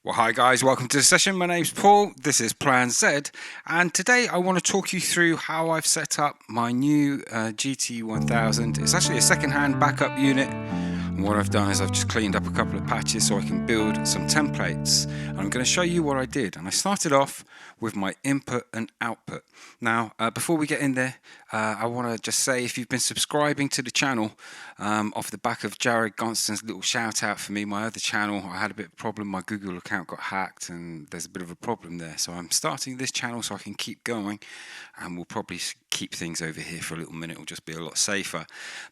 Well, hi guys, welcome to the session. My name's Paul, this is Plan Zed, and today I want to talk you through how I've set up my new GT-1000. It's actually a second-hand backup unit, and what I've done is I've just cleaned up a couple of patches so I can build some templates. And I'm going to show you what I did, and I started off with my input and output. Now, before we get in there, I want to just say if you've been subscribing to the channel, off the back of Jared Gonston's little shout out for me, my other channel, I had a bit of a problem. My Google account got hacked and there's a bit of a problem there. So I'm starting this channel so I can keep going, and we'll probably keep things over here for a little minute. It'll just be a lot safer.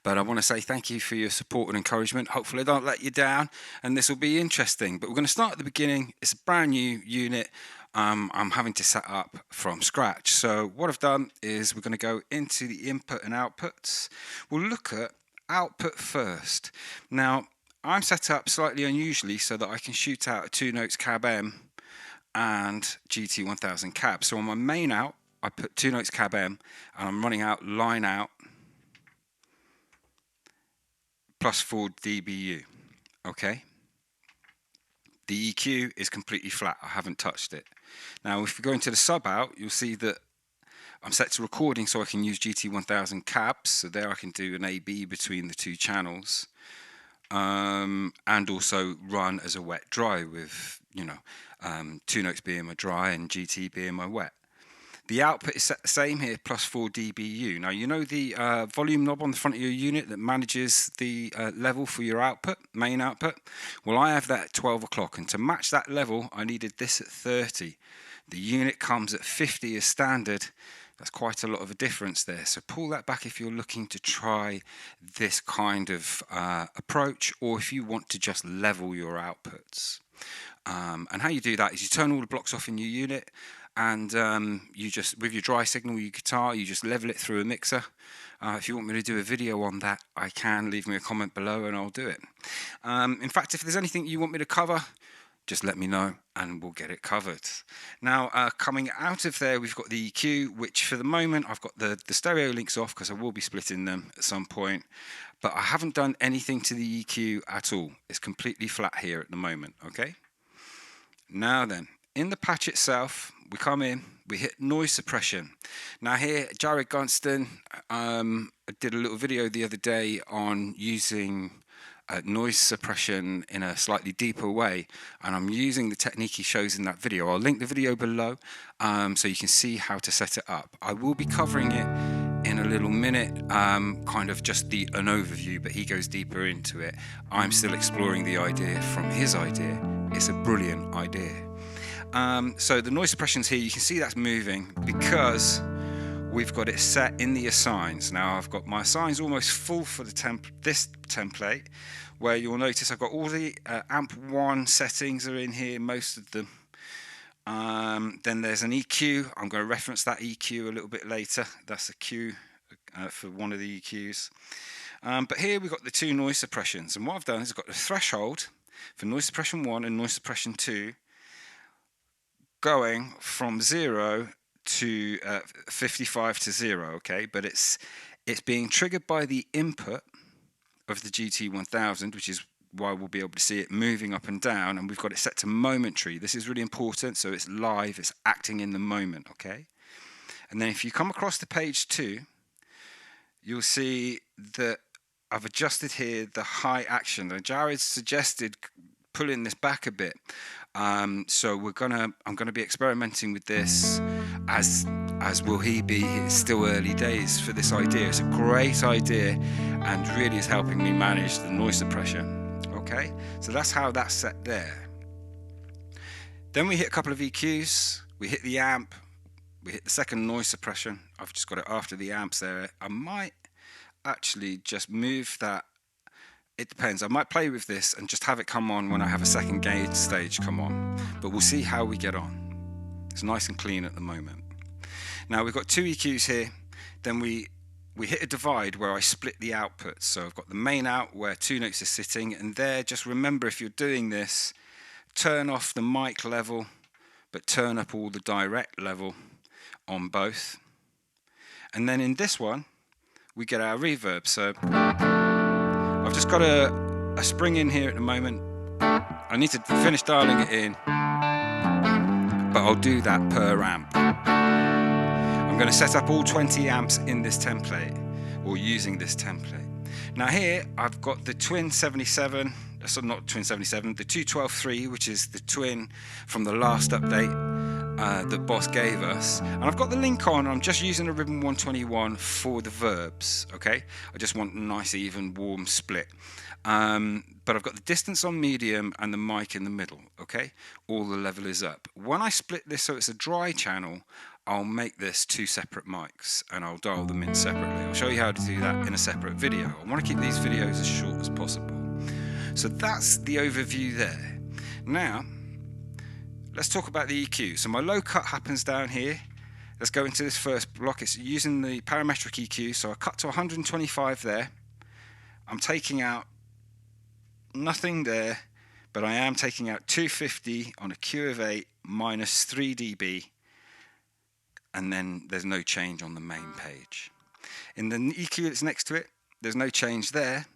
But I want to say thank you for your support and encouragement. Hopefully I don't let you down and this will be interesting. But we're going to start at the beginning. It's a brand new unit. I'm having to set up from scratch. So what I've done is we're going to go into the input and outputs. We'll look at output first. Now I'm set up slightly unusually so that I can shoot out a 2 notes cab M and GT-1000 cab. So on my main out I put 2 notes cab M and I'm running out line out plus 4 dBu. Okay, the EQ is completely flat, I haven't touched it. Now if we go into the sub out, you'll see that I'm set to recording so I can use GT-1000 cabs, so there I can do an AB between the two channels, and also run as a wet dry with 2 notes being my dry and GT being my wet. The output is set the same here, plus 4 dBu. Now you know the volume knob on the front of your unit that manages the level for your output, main output? Well, I have that at 12 o'clock, and to match that level I needed this at 30. The unit comes at 50 as standard. That's quite a lot of a difference there. So pull that back if you're looking to try this kind of approach, or if you want to just level your outputs. And how you do that is you turn all the blocks off in your unit, and you just, with your dry signal, your guitar, you just level it through a mixer. If you want me to do a video on that, I can. Leave me a comment below and I'll do it. In fact, if there's anything you want me to cover, just let me know and we'll get it covered. Now, coming out of there, we've got the EQ, which for the moment I've got the stereo links off because I will be splitting them at some point, but I haven't done anything to the EQ at all. It's completely flat here at the moment. Okay, now then, in the patch itself, we come in, we hit noise suppression. Now here, Jared Gonston did a little video the other day on using noise suppression in a slightly deeper way, and I'm using the technique he shows in that video. I'll link the video below so you can see how to set it up. I will be covering it in a little minute, kind of just an overview, but he goes deeper into it. I'm still exploring the idea from his idea. It's a brilliant idea. So the noise suppression's here. You can see that's moving because we've got it set in the assigns. Now I've got my assigns almost full for this template, where you'll notice I've got all the amp 1 settings are in here, most of them. Then there's an EQ. I'm going to reference that EQ a little bit later. That's a cue for one of the EQs. But here we've got the 2 noise suppressions, and what I've done is I've got the threshold for noise suppression 1 and noise suppression 2 going from 0 to 55 to 0, okay, but it's being triggered by the input of the GT-1000, which is why we'll be able to see it moving up and down, and we've got it set to momentary. This is really important, so it's live, it's acting in the moment, okay. And then if you come across to page 2, you'll see that I've adjusted here the high action. Now Jared suggested pulling this back a bit, so I'm gonna be experimenting with this, as will he be. It's still early days for this idea. It's a great idea and really is helping me manage the noise suppression. Okay, so that's how that's set there. Then we hit a couple of EQs, we hit the amp, we hit the second noise suppression. I've just got it after the amps there. I might actually just move that. It depends. I might play with this and just have it come on when I have a second gauge stage come on, but we'll see how we get on. It's nice and clean at the moment. Now we've got 2 EQs here. Then we hit a divide where I split the outputs. So I've got the main out where 2 notes are sitting, and there, just remember, if you're doing this, turn off the mic level but turn up all the direct level on both. And then in this one we get our reverb. So I've just got a spring in here at the moment. I need to finish dialing it in. but I'll do that per amp. I'm going to set up all 20 amps in this template, or using this template. Now here I've got the twin 77, so not twin 77, the 212.3, which is the twin from the last update that Boss gave us, and I've got the link on. I'm just using a ribbon 121 for the verbs, okay? I just want a nice even warm split. But I've got the distance on medium and the mic in the middle, okay? All the level is up. When I split this so it's a dry channel, I'll make this 2 separate mics and I'll dial them in separately. I'll show you how to do that in a separate video. I want to keep these videos as short as possible. So that's the overview there. Now, let's talk about the EQ. So my low cut happens down here. Let's go into this first block. It's using the parametric EQ. So I cut to 125 there. I'm taking out nothing there, but I am taking out 250 on a Q of 8 minus 3 dB, and then there's no change on the main page. In the EQ that's next to it, there's no change there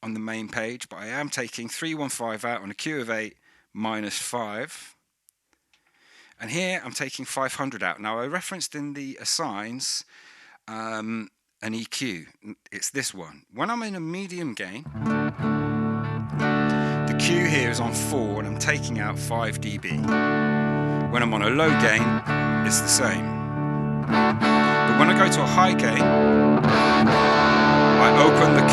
on the main page, but I am taking 315 out on a Q of 8 minus 5, and here I'm taking 500 out. Now I referenced in the assigns an EQ, it's this one. When I'm in a medium gain, the Q here is on 4 and I'm taking out 5 dB. When I'm on a low gain, it's the same. But when I go to a high gain, I open the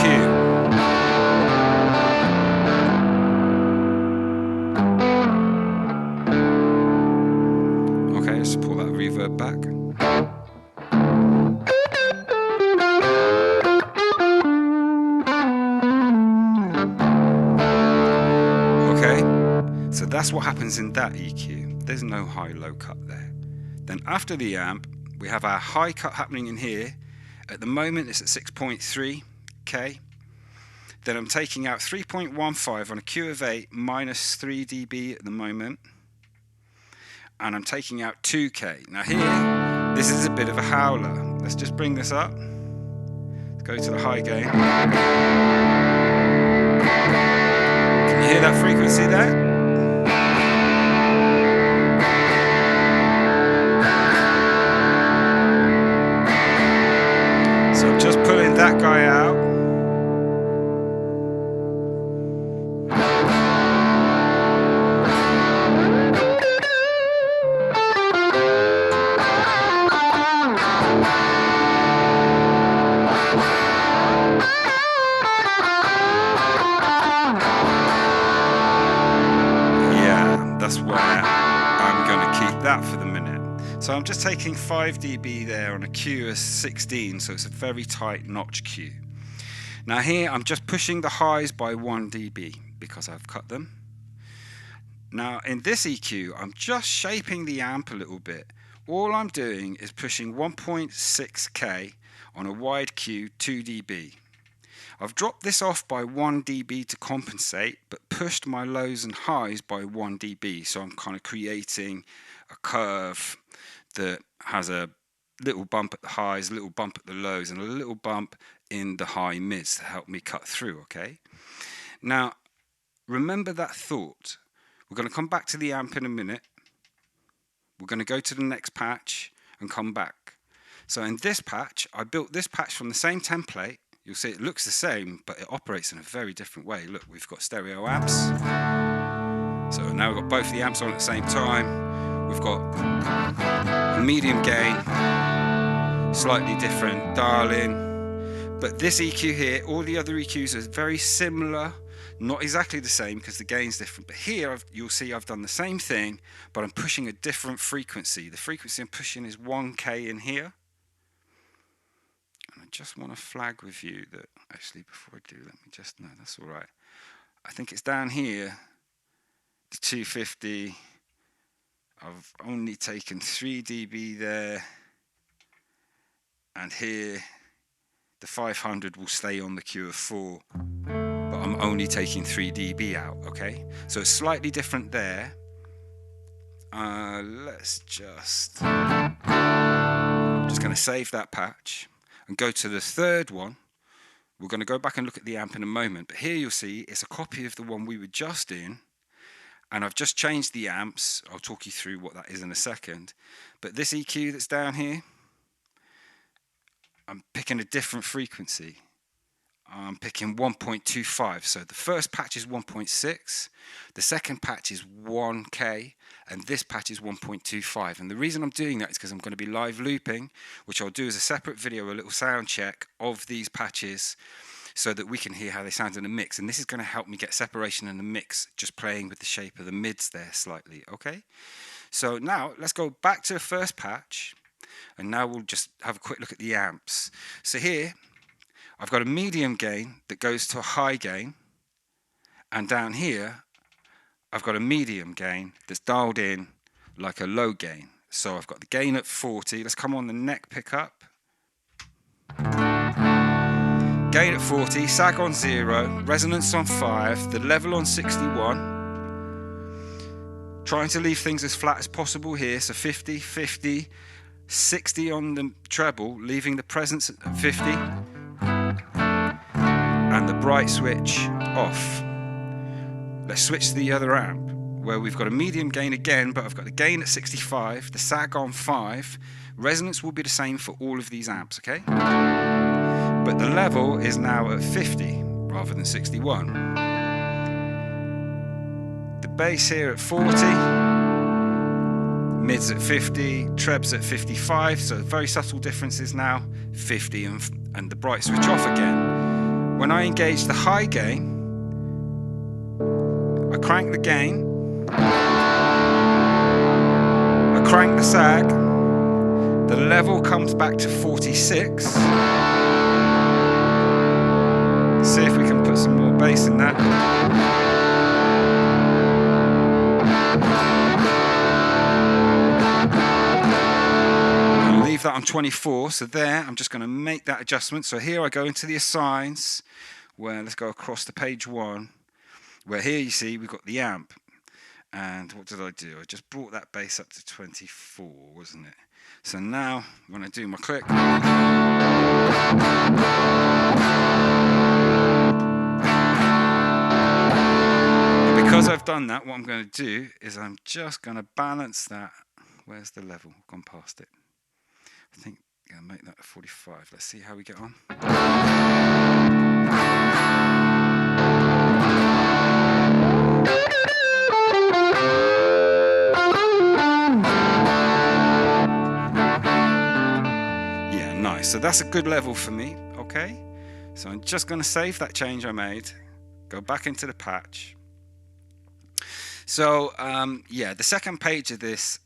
Q. Okay, let's pull that reverb back. So that's what happens in that EQ. There's no high-low cut there. Then after the amp, we have our high cut happening in here. At the moment it's at 6.3K. Then I'm taking out 3.15 on a Q of 8 minus 3 dB at the moment. And I'm taking out 2K. Now here, this is a bit of a howler. Let's just bring this up. Let's go to the high gain. Can you hear that frequency there? So I'm just pulling that guy out. Yeah, that's where I'm going to keep that for the minute. So I'm just taking 5 dB there on a Q of 16, so it's a very tight notch Q. Now here I'm just pushing the highs by 1 dB because I've cut them. Now in this EQ I'm just shaping the amp a little bit. All I'm doing is pushing 1.6K on a wide Q 2 dB. I've dropped this off by 1 dB to compensate, but pushed my lows and highs by 1 dB, so I'm kind of creating a curve that has a little bump at the highs, a little bump at the lows, and a little bump in the high mids to help me cut through, okay? Now, remember that thought. We're going to come back to the amp in a minute. We're going to go to the next patch and come back. So in this patch, I built this patch from the same template. You'll see it looks the same, but it operates in a very different way. Look, we've got stereo amps. So now we've got both the amps on at the same time. We've got a medium gain, slightly different dialing. But this EQ here, all the other EQs are very similar, not exactly the same because the gain's different. But here you'll see I've done the same thing, but I'm pushing a different frequency. The frequency I'm pushing is 1K in here. And I just want to flag with you that, actually before I do, let me just, no, that's all right. I think it's down here, the 250. I've only taken 3 dB there, and here the 500 will stay on the Q of 4, but I'm only taking 3 dB out, okay? So it's slightly different there. Let's just going to save that patch and go to the third one. We're going to go back and look at the amp in a moment, but here you'll see it's a copy of the one we were just in, and I've just changed the amps. I'll talk you through what that is in a second. But this EQ that's down here, I'm picking a different frequency. I'm picking 1.25. So the first patch is 1.6, the second patch is 1K, and this patch is 1.25. And the reason I'm doing that is because I'm going to be live looping, which I'll do as a separate video, a little sound check of these patches, so that we can hear how they sound in the mix. And this is going to help me get separation in the mix, just playing with the shape of the mids there slightly, okay? So now let's go back to the first patch, and now we'll just have a quick look at the amps. So here, I've got a medium gain that goes to a high gain, and down here, I've got a medium gain that's dialed in like a low gain. So I've got the gain at 40. Let's come on the neck pickup. Gain at 40, sag on 0, resonance on 5, the level on 61. Trying to leave things as flat as possible here, so 50, 50, 60 on the treble, leaving the presence at 50, and the bright switch off. Let's switch to the other amp, where we've got a medium gain again, but I've got the gain at 65, the sag on 5, resonance will be the same for all of these amps, okay? But the level is now at 50 rather than 61. The bass here at 40, mids at 50, trebs at 55, so very subtle differences now, 50 and the bright switch off again. When I engage the high gain, I crank the gain, I crank the sag, the level comes back to 46. See if we can put some more bass in that. I'm going to leave that on 24, so there, I'm just going to make that adjustment. So here I go into the assigns, where let's go across to page 1, where here you see we've got the amp. And what did I do? I just brought that bass up to 24, wasn't it? So now, when I do my click, because I've done that, what I'm going to do is I'm just going to balance that. Where's the level? I've gone past it. I think I'm going to make that a 45. Let's see how we get on. Yeah, nice. So that's a good level for me, okay? So I'm just going to save that change I made, go back into the patch. So yeah, the second page of this,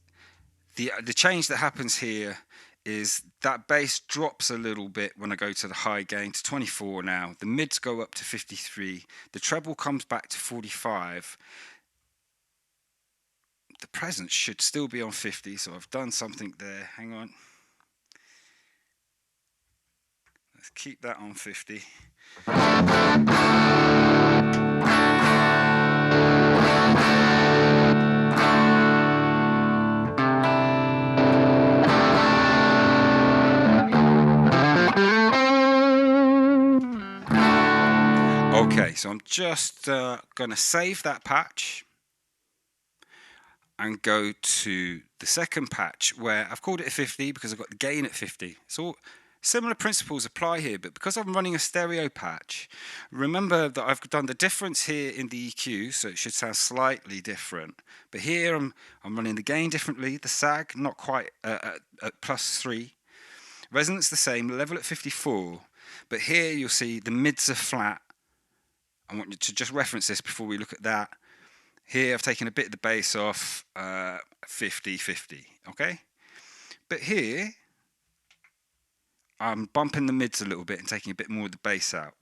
the change that happens here is that bass drops a little bit when I go to the high gain to 24 now. The mids go up to 53. The treble comes back to 45. The presence should still be on 50, so I've done something there. Hang on. Let's keep that on 50. Okay, so I'm just going to save that patch and go to the second patch, where I've called it a 50 because I've got the gain at 50. So similar principles apply here, but because I'm running a stereo patch, remember that I've done the difference here in the EQ, so it should sound slightly different. But here I'm running the gain differently, the sag not quite at +3, resonance the same, level at 54. But here you'll see the mids are flat. I want you to just reference this before we look at that. Here I've taken a bit of the bass off, 50-50, okay? But here, I'm bumping the mids a little bit and taking a bit more of the bass out.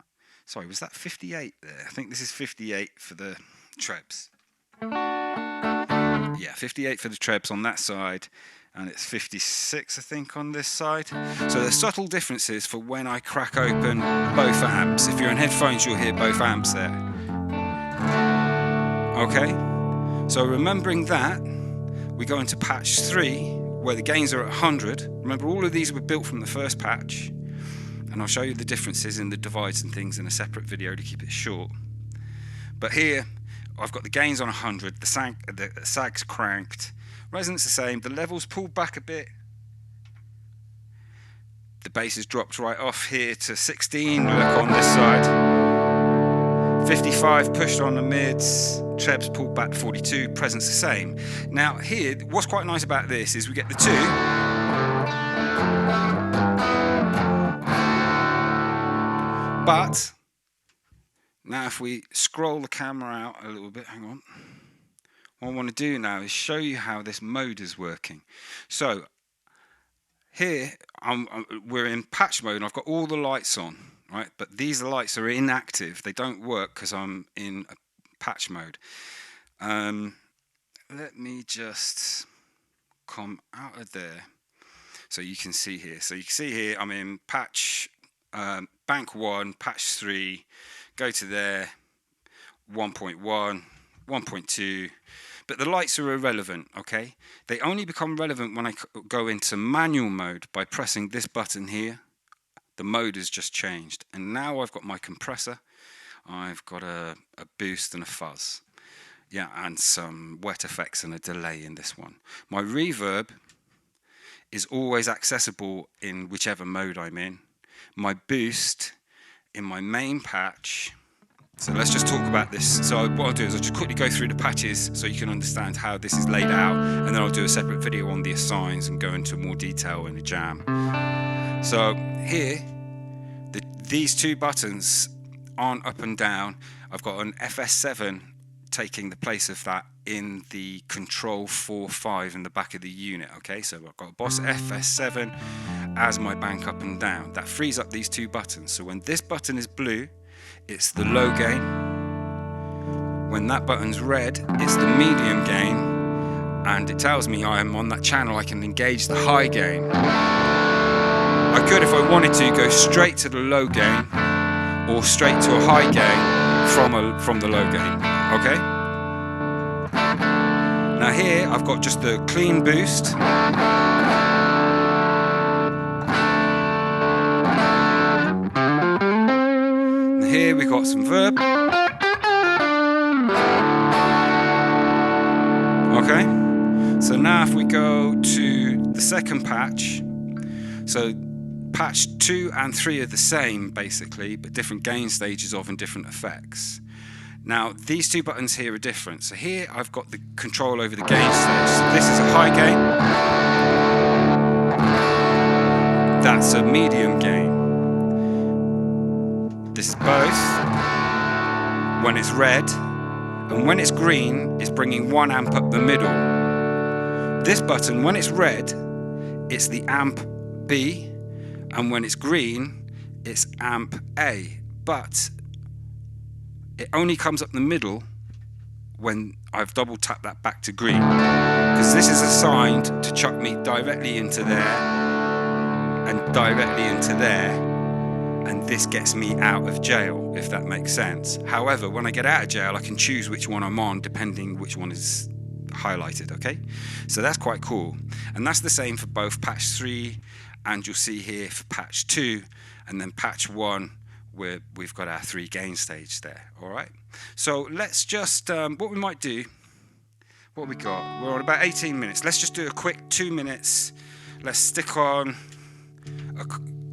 Sorry, was that 58 there? I think this is 58 for the trebs. Yeah, 58 for the trebs on that side, and it's 56, I think, on this side. So there's subtle differences for when I crack open both amps. If you're in headphones, you'll hear both amps there. Okay, so remembering that, we go into patch 3, where the gains are at 100. Remember, all of these were built from the first patch, and I'll show you the differences in the divides and things in a separate video to keep it short. But here, I've got the gains on 100, the sag's cranked, resonance the same, the level's pulled back a bit, the bass has dropped right off here to 16, look on this side, 55 pushed on the mids, trebs pulled back 42, presence the same. Now here, what's quite nice about this is we get the two, but now if we scroll the camera out a little bit, hang on, what I want to do now is show you how this mode is working. So here we're in patch mode and I've got all the lights on, right? But these lights are inactive, they don't work because I'm in a patch mode. Let me just come out of there so you can see here. So you can see here I'm in patch bank 1, patch 3, go to there, 1.1, 1.2, but the lights are irrelevant, okay? They only become relevant when I go into manual mode by pressing this button here. The mode has just changed, and now I've got my compressor, I've got a boost and a fuzz, yeah, and some wet effects and a delay in this one. My reverb is always accessible in whichever mode I'm in. My boost in my main patch. So let's just talk about this. So what I'll do is I'll just quickly go through the patches so you can understand how this is laid out, and then I'll do a separate video on the assigns and go into more detail in the jam. So here, these two buttons aren't up and down. I've got an FS7 taking the place of that in the control 4.5 in the back of the unit, okay? So I've got a Boss FS7 as my bank up and down. That frees up these two buttons. So when this button is blue, it's the low gain. When that button's red, it's the medium gain, and it tells me I am on that channel, I can engage the high gain. I could, if I wanted to, go straight to the low gain or straight to a high gain from the low gain, okay? Now here I've got just the clean boost. Here we got some verb. Okay, so now if we go to the second patch, so patch 2 and 3 are the same basically, but different gain stages of and different effects. Now these two buttons here are different. So here I've got the control over the gain stage. So this is a high gain. That's a medium gain. This is both. When it's red, and when it's green, it's bringing 1 amp up the middle. This button, when it's red, it's the amp B, and when it's green, it's amp A. But it only comes up the middle when I've double tapped that back to green, because this is assigned to chuck me directly into there and directly into there, and this gets me out of jail, if that makes sense. However, when I get out of jail, I can choose which one I'm on depending which one is highlighted, okay? So that's quite cool. And that's the same for both patch 3, and you'll see here for patch 2, and then patch 1, where we've got our 3 gain stage there, all right? So let's just, what we might do, what we got? We're on about 18 minutes. Let's just do a quick 2 minutes. Let's stick on,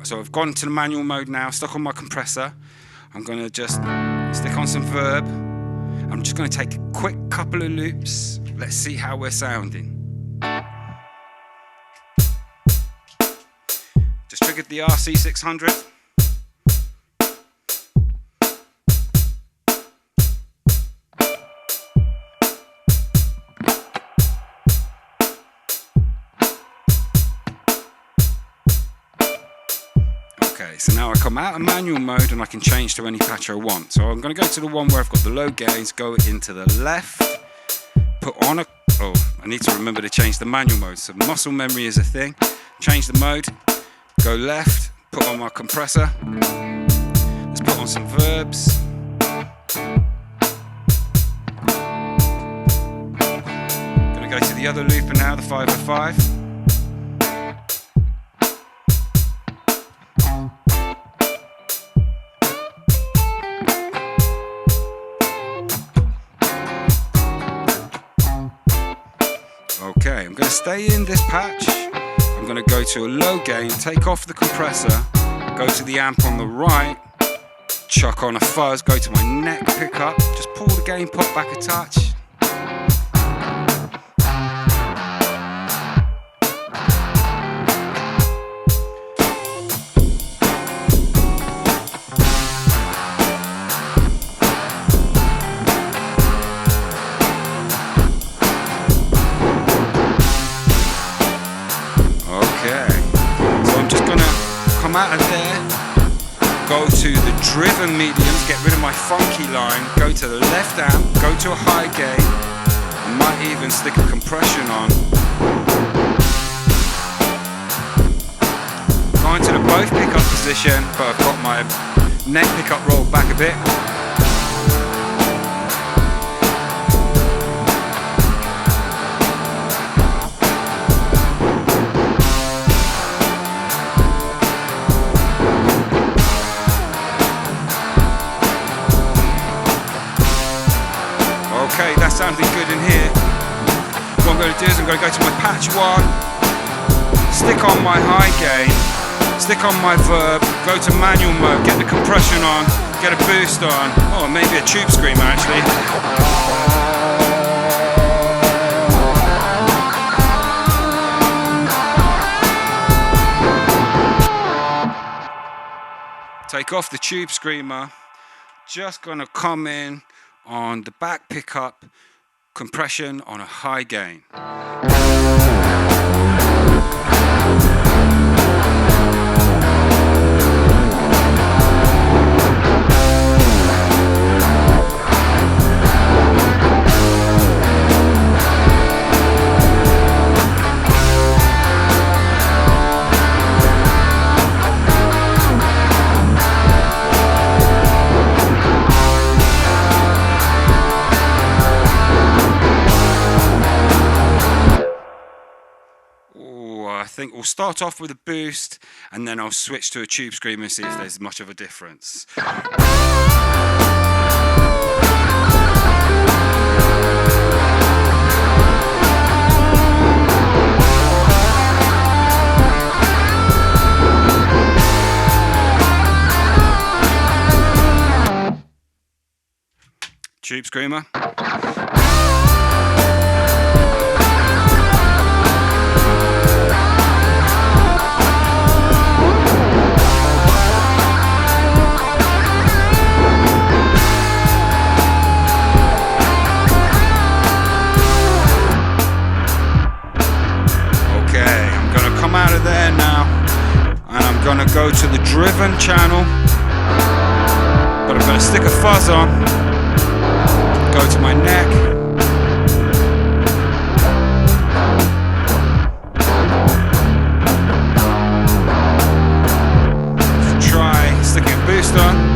so I've gone to the manual mode now, stuck on my compressor. I'm gonna just stick on some verb. I'm just gonna take a quick couple of loops. Let's see how we're sounding. Just triggered the RC600. Okay, so now I come out of manual mode and I can change to any patch I want. So I'm going to go to the one where I've got the low gains, go into the left, put on a, oh, I need to remember to change the manual mode. So muscle memory is a thing. Change the mode, go left, put on my compressor. Let's put on some verbs. Going to go to the other looper now, the 505. Okay, I'm going to stay in this patch. I'm going to go to a low gain, take off the compressor, go to the amp on the right, chuck on a fuzz, go to my neck pickup, just pull the gain pot back a touch. Out of there, go to the driven mediums, get rid of my funky line, go to the left amp, go to a high gain, I might even stick a compression on. Go into the both pickup position, but I've got my neck pickup rolled back a bit. Okay, that sounded good in here. What I'm going to do is I'm going to go to my patch 1, stick on my high gain, stick on my verb, go to manual mode, get the compression on, get a boost on, or maybe a tube screamer actually. Take off the tube screamer, just going to come in on the back pickup, compression on a high gain. I think we'll start off with a boost and then I'll switch to a tube screamer and see if there's much of a difference. Tube screamer. Out of there now, and I'm gonna go to the driven channel, but I'm gonna stick a fuzz on, go to my neck, try sticking a boost on.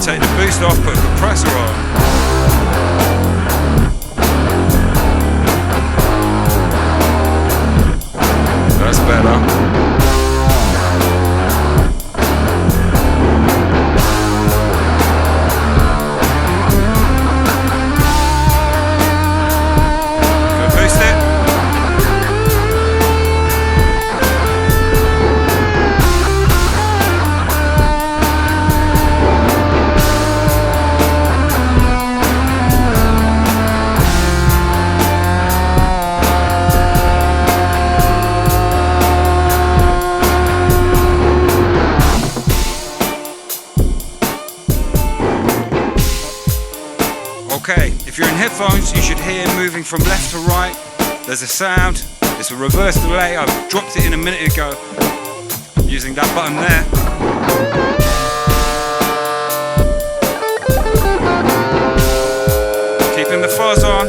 Take the boost off, put a compressor on. That's better. Gonna boost it. Okay, if you're in headphones, you should hear moving from left to right. There's a sound. It's a reverse delay. I've dropped it in a minute ago using that button there. Keeping the fuzz on.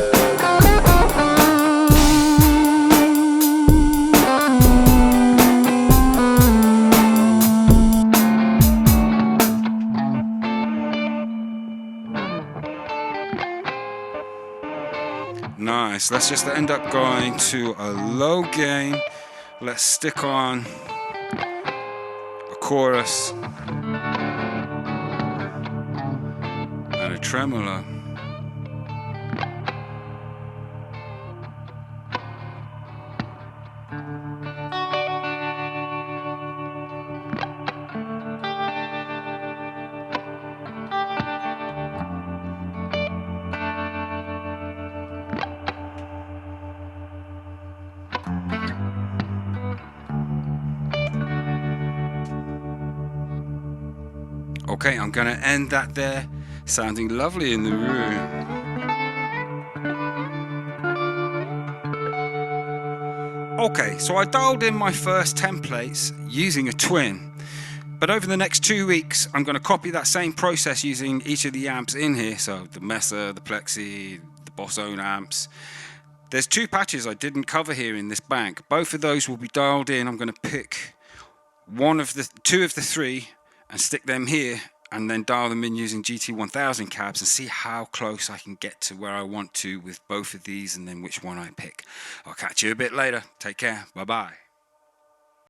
So let's just end up going to a low gain. Let's stick on a chorus and a tremolo. Okay, I'm going to end that there, sounding lovely in the room. Okay, so I dialed in my first templates using a twin, but over the next 2 weeks I'm going to copy that same process using each of the amps in here, so the Mesa, the Plexi, the Boss Own amps. There's 2 patches I didn't cover here in this bank. Both of those will be dialed in. I'm going to pick 2 of the 3 and stick them here, and then dial them in using GT-1000 cabs and see how close I can get to where I want to with both of these, and then which one I pick. I'll catch you a bit later. Take care. Bye bye.